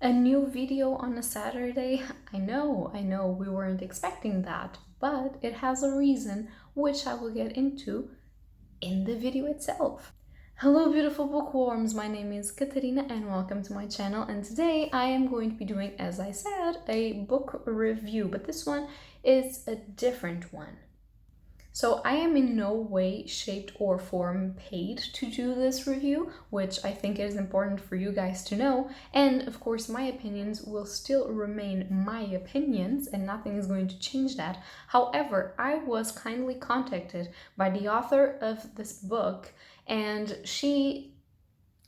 A new video on a Saturday? I know, we weren't expecting that, but it has a reason, which I will get into in the video itself. Hello beautiful bookworms, my name is Katarina and welcome to my channel, and today I am going to be doing, as I said, a book review, but this one is a different one. So I am in no way, shape, or form paid to do this review, which I think is important for you guys to know. And of course, my opinions will still remain my opinions and nothing is going to change that. However, I was kindly contacted by the author of this book and she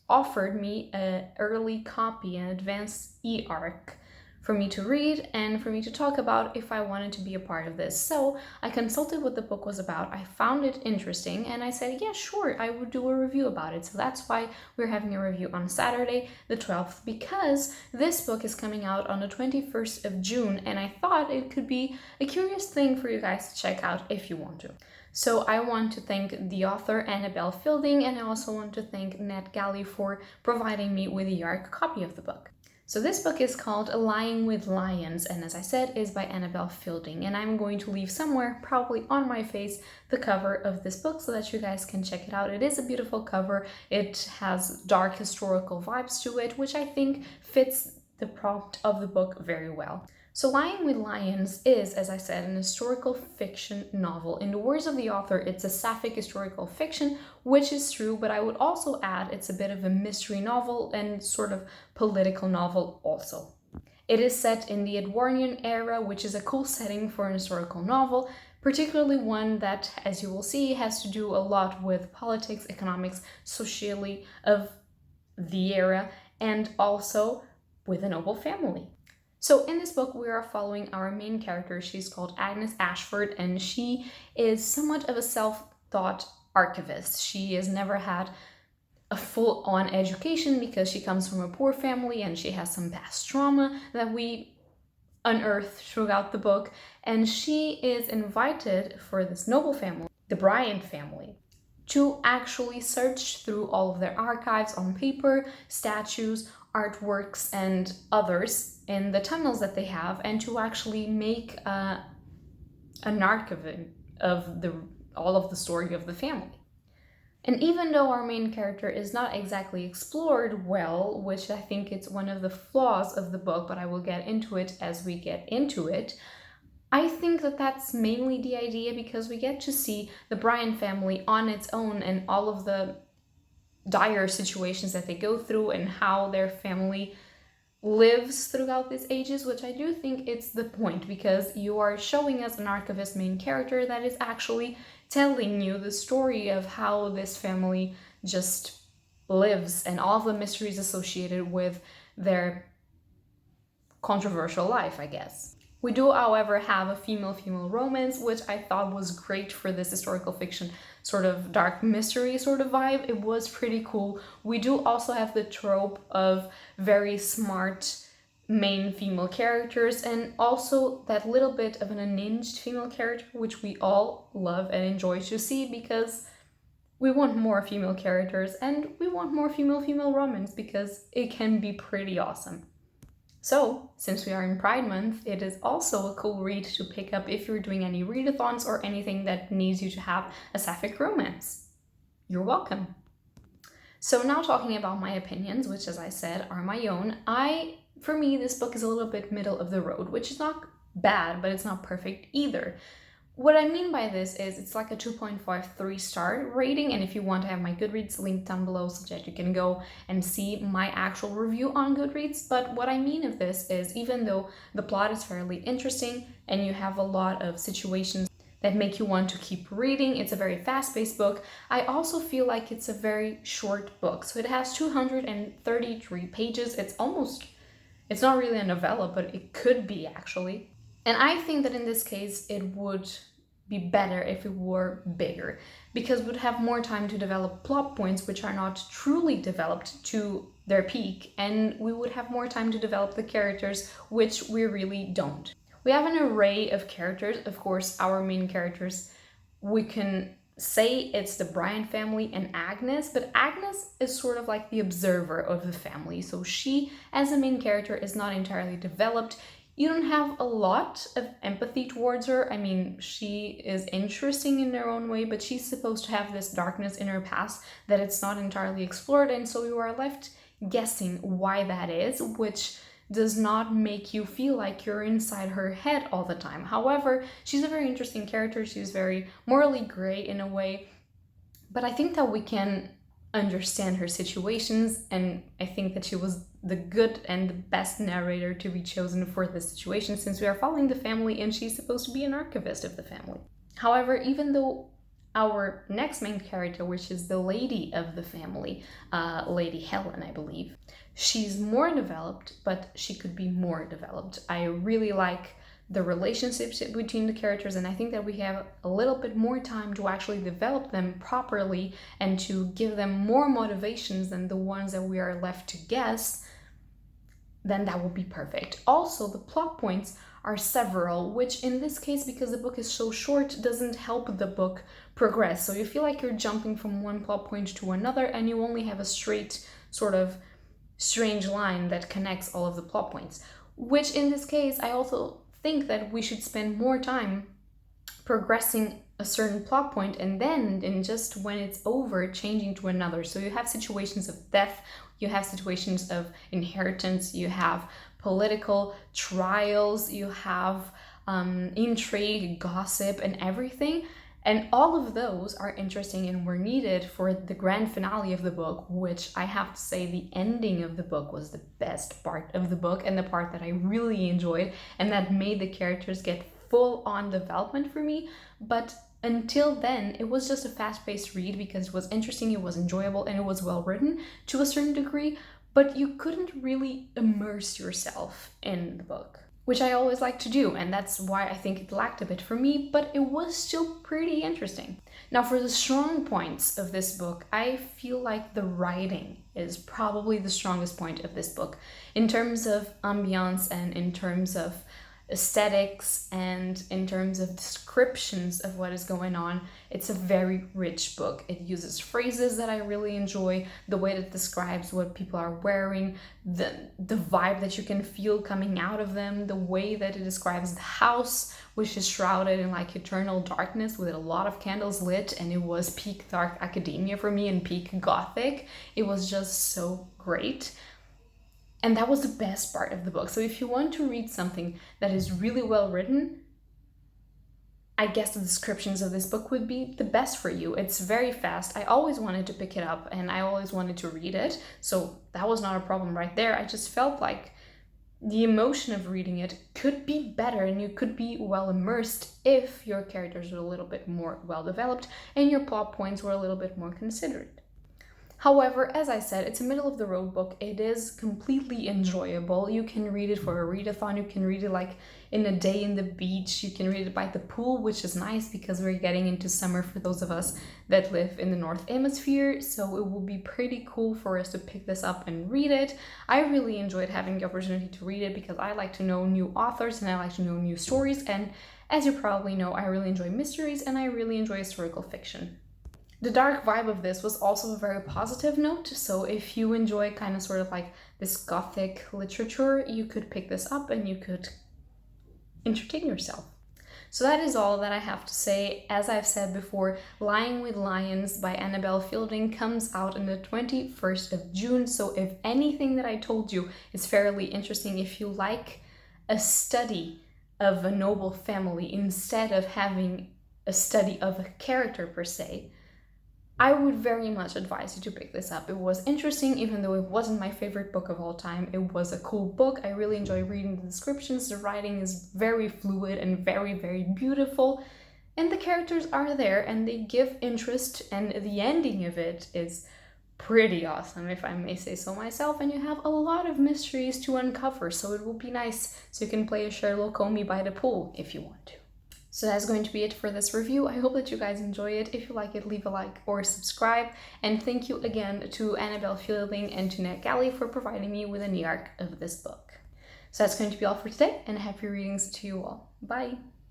offered me an early copy, an advanced e-arc, for me to read and for me to talk about if I wanted to be a part of this. So I consulted what the book was about, I found it interesting, and I said, yeah, sure, I would do a review about it. So that's why we're having a review on Saturday, the 12th, because this book is coming out on the 21st of June, and I thought it could be a curious thing for you guys to check out if you want to. So I want to thank the author Annabelle Fielding, and I also want to thank Nat Galley for providing me with a yark copy of the book. So this book is called Lying with Lions, and as I said, is by Annabelle Fielding, and I'm going to leave somewhere, probably on my face, the cover of this book so that you guys can check it out. It is a beautiful cover. It has dark historical vibes to it, which I think fits the prompt of the book very well. So Lying with Lions is, as I said, an historical fiction novel. In the words of the author, it's a sapphic historical fiction, which is true, but I would also add it's a bit of a mystery novel and sort of political novel also. It is set in the Edwardian era, which is a cool setting for an historical novel, particularly one that, as you will see, has to do a lot with politics, economics, socially of the era, and also with a noble family. So in this book, we are following our main character. She's called Agnes Ashford, and she is somewhat of a self-taught archivist. She has never had a full-on education because she comes from a poor family and she has some past trauma that we unearth throughout the book. And she is invited for this noble family, the Bryant family, to actually search through all of their archives on paper, statues, artworks, and others in the tunnels that they have, and to actually make an archive of all of the story of the family. And even though our main character is not exactly explored well, which I think it's one of the flaws of the book, but I will get into it as we get into it, I think that that's mainly the idea because we get to see the Bryant family on its own and all of the dire situations that they go through and how their family lives throughout these ages, which I do think it's the point because you are showing us an archivist main character that is actually telling you the story of how this family just lives and all the mysteries associated with their controversial life, I guess. We do, however, have a female-female romance, which I thought was great for this historical fiction sort of dark mystery sort of vibe. It was pretty cool. We do also have the trope of very smart main female characters and also that little bit of an unhinged female character, which we all love and enjoy to see because we want more female characters and we want more female-female romance because it can be pretty awesome. So, since we are in Pride Month, it is also a cool read to pick up if you're doing any readathons or anything that needs you to have a sapphic romance. You're welcome. So now talking about my opinions, which as I said are my own, for me this book is a little bit middle of the road, which is not bad, but it's not perfect either. What I mean by this is it's like a 2.53 star rating, and if you want to have my Goodreads link down below so that you can go and see my actual review on Goodreads. But what I mean of this is even though the plot is fairly interesting and you have a lot of situations that make you want to keep reading, it's a very fast-paced book, I also feel like it's a very short book. So it has 233 pages. It's not really a novella, but it could be actually. And I think that in this case, it would be better if it were bigger, because we would have more time to develop plot points which are not truly developed to their peak, and we would have more time to develop the characters, which we really don't. We have an array of characters. Of course, our main characters, we can say it's the Bryant family and Agnes, but Agnes is sort of like the observer of the family. So she, as a main character, is not entirely developed. You don't have a lot of empathy towards her. I mean, she is interesting in her own way, but she's supposed to have this darkness in her past that it's not entirely explored, and so you are left guessing why that is, which does not make you feel like you're inside her head all the time. However, she's a very interesting character. She's very morally gray in a way, but I think that we can understand her situations, and I think that she was the good and the best narrator to be chosen for this situation, since we are following the family and she's supposed to be an archivist of the family. However, even though our next main character, which is the lady of the family, Lady Helen, I believe, she's more developed, but she could be more developed. I really like the relationships between the characters, and I think that we have a little bit more time to actually develop them properly and to give them more motivations than the ones that we are left to guess, then that will be perfect. Also, the plot points are several, which in this case, because the book is so short, doesn't help the book progress. So you feel like you're jumping from one plot point to another, and you only have a straight sort of strange line that connects all of the plot points, which in this case, I also think that we should spend more time progressing a certain plot point and then, and just when it's over, changing to another. So you have situations of death, you have situations of inheritance, you have political trials, you have intrigue, gossip, and everything. And all of those are interesting and were needed for the grand finale of the book, which I have to say the ending of the book was the best part of the book, and the part that I really enjoyed and that made the characters get full on development for me. But until then, it was just a fast-paced read because it was interesting, it was enjoyable, and it was well written to a certain degree, but you couldn't really immerse yourself in the book, which I always like to do, and that's why I think it lacked a bit for me, but it was still pretty interesting. Now, for the strong points of this book, I feel like the writing is probably the strongest point of this book in terms of ambiance and in terms of aesthetics and in terms of descriptions of what is going on. It's a very rich book. It uses phrases that I really enjoy, the way that it describes what people are wearing, the vibe that you can feel coming out of them, the way that it describes the house, which is shrouded in like eternal darkness with a lot of candles lit, and it was peak dark academia for me and peak gothic. It was just so great. And that was the best part of the book. So if you want to read something that is really well written, I guess the descriptions of this book would be the best for you. It's very fast. I always wanted to pick it up and I always wanted to read it. So that was not a problem right there. I just felt like the emotion of reading it could be better and you could be well immersed if your characters were a little bit more well developed and your plot points were a little bit more considered. However, as I said, it's a middle of the road book. It is completely enjoyable. You can read it for a readathon. You can read it like in a day in the beach. You can read it by the pool, which is nice because we're getting into summer for those of us that live in the North Hemisphere. So it will be pretty cool for us to pick this up and read it. I really enjoyed having the opportunity to read it because I like to know new authors and I like to know new stories. And as you probably know, I really enjoy mysteries and I really enjoy historical fiction. The dark vibe of this was also a very positive note, so if you enjoy kind of sort of like this gothic literature, you could pick this up and you could entertain yourself. So that is all that I have to say. As I've said before, Lying with Lions by Annabelle Fielding comes out on the 21st of June, so if anything that I told you is fairly interesting, if you like a study of a noble family instead of having a study of a character per se, I would very much advise you to pick this up. It was interesting, even though it wasn't my favorite book of all time. It was a cool book. I really enjoy reading the descriptions. The writing is very fluid and very, very beautiful. And the characters are there and they give interest, and the ending of it is pretty awesome, if I may say so myself, and you have a lot of mysteries to uncover, so it will be nice so you can play a Sherlock Holmes by the pool if you want to. So that's going to be it for this review. I hope that you guys enjoy it. If you like it, leave a like or subscribe. And thank you again to Annabelle Fielding and to Nat Galley for providing me with an e-arc of this book. So that's going to be all for today, and happy readings to you all. Bye!